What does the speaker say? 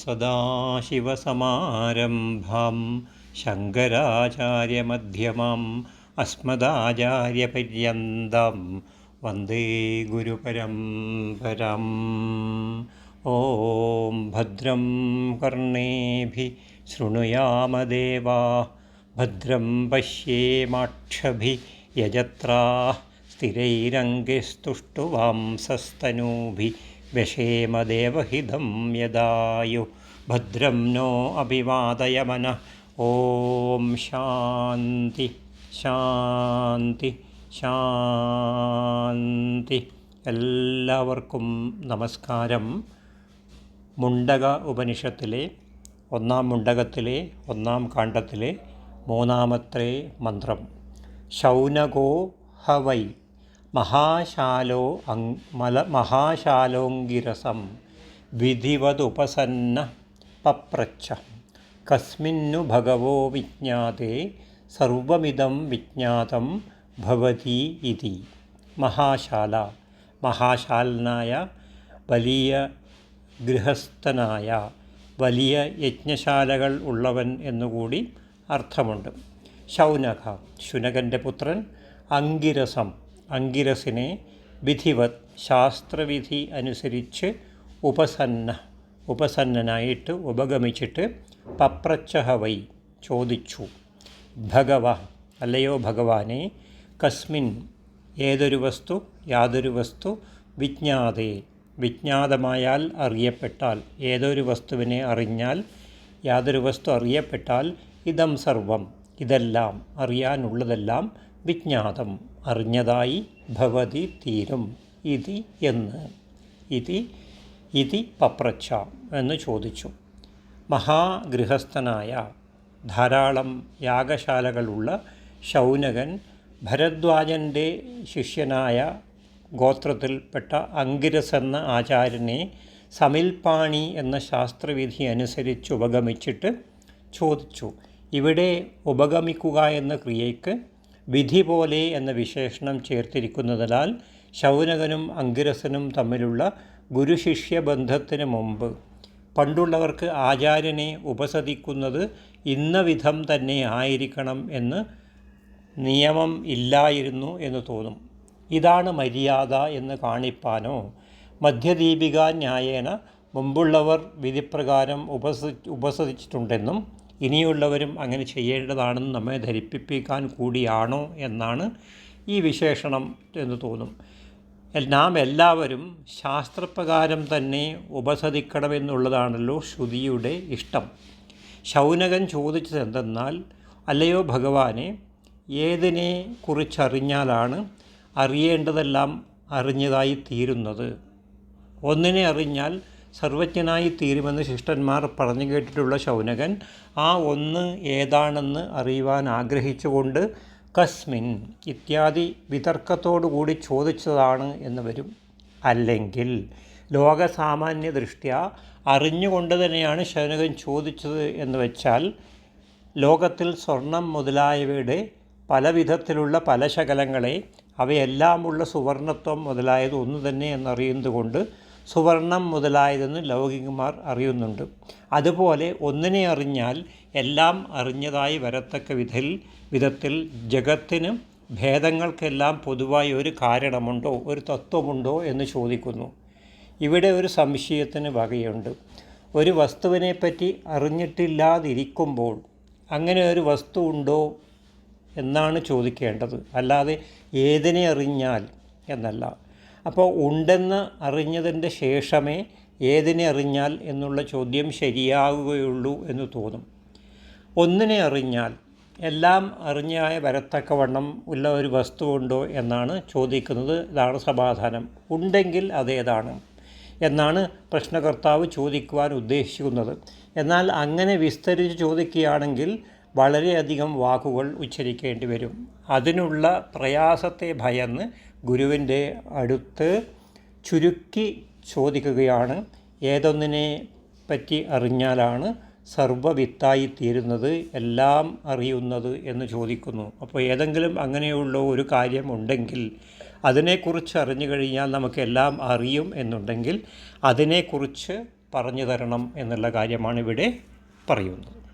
സദാശിവസമാരംഭാം ശങ്കരാചാര്യമധ്യമാം അസ്മദാചാര്യപര്യന്താം വന്ദേ ഗുരുപരമ്പരാം. ഓം ഭദ്രം കർണേഭിഃ ശൃണുയാമദേവാഃ ഭദ്രം പശ്യേമാക്ഷഭിः യജത്രാः സ്ഥിരൈരംഗൈസ്തുഷ്ടവാംസസ്തനൂഭിः വ്യശേമദേവഹിതം യദായുः ഭദ്രം no അഭിവാദയമനഃ. Om Shanti ശാന്തി ശാന്തി. എല്ലാവർക്കും നമസ്കാരം. മുണ്ടക ഉപനിഷത്തിലെ ഒന്നാം മുണ്ടകത്തിലെ ഒന്നാം കാണ്ഡത്തിലെ മൂന്നാമത്തെ മന്ത്രം. ശൗനകോ ഹവൈ മഹാശാലോങ്കിരസം വിധിവതുപസന്ന പപ്രച്ഛ കസ്മിന്നു ഭഗവോ വിജ്ഞാതേ സർവമിദം വിജ്ഞാതം ഭവതി ഇതി. മഹാശാല, മഹാശാലനായ, വലിയ ഗൃഹസ്ഥനായ, വലിയ യജ്ഞശാലകൾ ഉള്ളവൻ എന്നുകൂടി അർത്ഥമുണ്ട്. ശൗനക, ശുനകൻ്റെ പുത്രൻ. അങ്കിരസം, അങ്കിരസിനെ. വിധിവത്, ശാസ്ത്രവിധി അനുസരിച്ച്. ഉപസന്നനായിട്ട്, ഉപഗമിച്ചിട്ട്. പപ്രച്ഛഹ വൈ, ചോദിച്ചു. ഭഗവ, അല്ലയോ ഭഗവാനെ. കസ്മിൻ, ഏതൊരു വസ്തു, യാതൊരു വസ്തു. വിജ്ഞാതേ, വിജ്ഞാതമായാൽ, അറിയപ്പെട്ടാൽ, ഏതൊരു വസ്തുവിനെ അറിഞ്ഞാൽ, യാതൊരു വസ്തു അറിയപ്പെട്ടാൽ. ഇതം സർവം, ഇതെല്ലാം, അറിയാനുള്ളതെല്ലാം. വിജ്ഞാതം, അറിഞ്ഞതായി. ഭവതി, തീരും. ഇതി, എന്ന്. ഇതി പപ്രച്ഛ, എന്ന് ചോദിച്ചു. മഹാഗൃഹസ്ഥനായ, ധാരാളം യാഗശാലകളുള്ള ശൗനകൻ ഭരദ്വാജൻ്റെ ശിഷ്യനായ ഗോത്രത്തിൽപ്പെട്ട അങ്കിരസ് എന്ന ആചാര്യനെ സമിൽപാണി എന്ന ശാസ്ത്രവിധി അനുസരിച്ച് ഉപഗമിച്ചിട്ട് ചോദിച്ചു. ഇവിടെ ഉപഗമിക്കുക എന്ന ക്രിയയ്ക്ക് വിധി പോലെ എന്ന വിശേഷണം ചേർത്തിരിക്കുന്നതിനാൽ ശൗനകനും അങ്കിരസനും തമ്മിലുള്ള ഗുരുശിഷ്യ ബന്ധത്തിന് മുമ്പ് പണ്ടുള്ളവർക്ക് ആചാര്യനെ ഉപസദിക്കുന്നത് ഇന്ന വിധം തന്നെ ആയിരിക്കണം എന്ന് നിയമം ഇല്ലായിരുന്നു എന്ന് തോന്നും. ഇതാണ് മര്യാദ എന്ന് കാണിപ്പാനോ മധ്യദീപിക ന്യായേന മുമ്പുള്ളവർ വിധിപ്രകാരം ഉപസദിച്ചിട്ടുണ്ടെന്നും ഇനിയുള്ളവരും അങ്ങനെ ചെയ്യേണ്ടതാണെന്ന് നമ്മെ ധരിപ്പിക്കാൻ കൂടിയാണോ എന്നാണ് ഈ വിശേഷണം എന്ന് തോന്നും. നാം എല്ലാവരും ശാസ്ത്രപ്രകാരം തന്നെ ഉപസദിക്കണമെന്നുള്ളതാണല്ലോ ശ്രുതിയുടെ ഇഷ്ടം. ശൗനകൻ ചോദിച്ചത് എന്തെന്നാൽ, അല്ലയോ ഭഗവാനെ, ഏതിനെ കുറിച്ചറിഞ്ഞാലാണ് അറിയേണ്ടതെല്ലാം അറിഞ്ഞതായി തീരുന്നത്? ഒന്നിനെ അറിഞ്ഞാൽ സർവജ്ഞനായി തീരുമെന്ന് ശിഷ്ടന്മാർ പറഞ്ഞു കേട്ടിട്ടുള്ള ശൗനകൻ ആ ഒന്ന് ഏതാണെന്ന് അറിയുവാൻ ആഗ്രഹിച്ചുകൊണ്ട് കസ്മിൻ ഇത്യാദി വിതർക്കത്തോടുകൂടി ചോദിച്ചതാണ് എന്ന് വരും. അല്ലെങ്കിൽ ലോകസാമാന്യ ദൃഷ്ട്യാ അറിഞ്ഞുകൊണ്ട് തന്നെയാണ് ശൗനകൻ ചോദിച്ചത് എന്ന് വെച്ചാൽ, ലോകത്തിൽ സ്വർണം മുതലായവയുടെ പല വിധത്തിലുള്ള പല ശകലങ്ങളെ അവയെല്ലാമുള്ള സുവർണത്വം മുതലായത് ഒന്നു തന്നെ എന്നറിയുന്നത് കൊണ്ട് സുവർണം മുതലായതെന്ന് ലൗകികന്മാർ അറിയുന്നുണ്ട്. അതുപോലെ ഒന്നിനെ അറിഞ്ഞാൽ എല്ലാം അറിഞ്ഞതായി വരത്തക്ക വിധത്തിൽ ജഗത്തിന് ഭേദങ്ങൾക്കെല്ലാം പൊതുവായി ഒരു കാരണമുണ്ടോ, ഒരു തത്വമുണ്ടോ എന്ന് ചോദിക്കുന്നു. ഇവിടെ ഒരു സംശയത്തിന് വകയുണ്ട്. ഒരു വസ്തുവിനെപ്പറ്റി അറിഞ്ഞിട്ടില്ലാതിരിക്കുമ്പോൾ അങ്ങനെ ഒരു വസ്തു ഉണ്ടോ എന്നാണ് ചോദിക്കേണ്ടത്, അല്ലാതെ ഏതിനെ അറിഞ്ഞാൽ എന്നല്ല. അപ്പോൾ ഉണ്ടെന്ന് അറിഞ്ഞതിൻ്റെ ശേഷമേ ഏതിനെ അറിഞ്ഞാൽ എന്നുള്ള ചോദ്യം ശരിയാവുകയുള്ളൂ എന്ന് തോന്നും. ഒന്നിനെ അറിഞ്ഞാൽ എല്ലാം അറിഞ്ഞായ വരത്തക്കവണ്ണം ഉള്ള ഒരു വസ്തുവുണ്ടോ എന്നാണ് ചോദിക്കുന്നത്. ഇതാണ് സമാധാനം. ഉണ്ടെങ്കിൽ അതേതാണ് എന്നാണ് പ്രശ്നകർത്താവ് ചോദിക്കുവാൻ ഉദ്ദേശിക്കുന്നത്. എന്നാൽ അങ്ങനെ വിസ്തരിച്ച് ചോദിക്കുകയാണെങ്കിൽ വളരെയധികം വാക്കുകൾ ഉച്ചരിക്കേണ്ടി വരും. അതിനുള്ള പ്രയാസത്തെ ഭയന്ന് ഗുരുവിൻ്റെ അടുത്ത് ചുരുക്കി ചോദിക്കുകയാണ്. ഏതൊന്നിനെ പറ്റി അറിഞ്ഞാലാണ് സർവ്വവിത്തായിത്തീരുന്നത്, എല്ലാം അറിയുന്നത് എന്ന് ചോദിക്കുന്നു. അപ്പോൾ ഏതെങ്കിലും അങ്ങനെയുള്ള ഒരു കാര്യം ഉണ്ടെങ്കിൽ അതിനെക്കുറിച്ച് അറിഞ്ഞു കഴിഞ്ഞാൽ നമുക്കെല്ലാം അറിയും എന്നുണ്ടെങ്കിൽ അതിനെക്കുറിച്ച് പറഞ്ഞു തരണം എന്നുള്ള കാര്യമാണ് ഇവിടെ പറയുന്നത്.